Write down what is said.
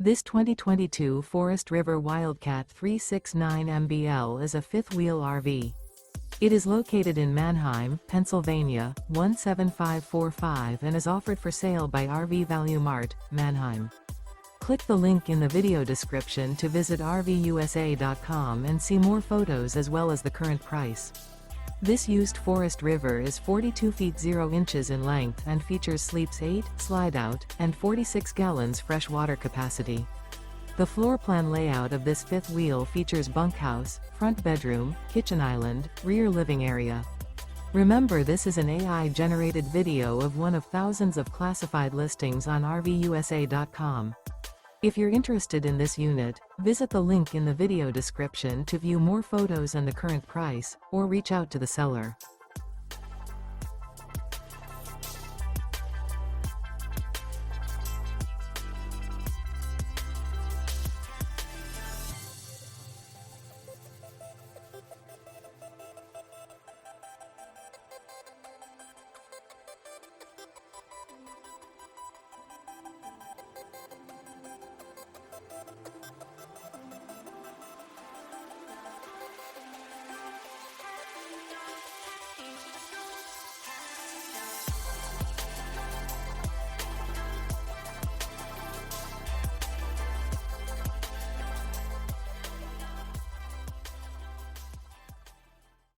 This 2022 Forest River Wildcat 369 MBL is a fifth-wheel RV. It is located in Manheim, Pennsylvania, 17545 and is offered for sale by RV Value Mart, Manheim. Click the link in the video description to visit RVUSA.com and see more photos as well as the current price. This used Forest River is 42 feet 0 inches in length and features sleeps 8, slide-out, and 46 gallons fresh water capacity. The floor plan layout of this fifth wheel features bunkhouse, front bedroom, kitchen island, rear living area. Remember, this is an AI-generated video of one of thousands of classified listings on RVUSA.com. If you're interested in this unit, visit the link in the video description to view more photos and the current price, or reach out to the seller.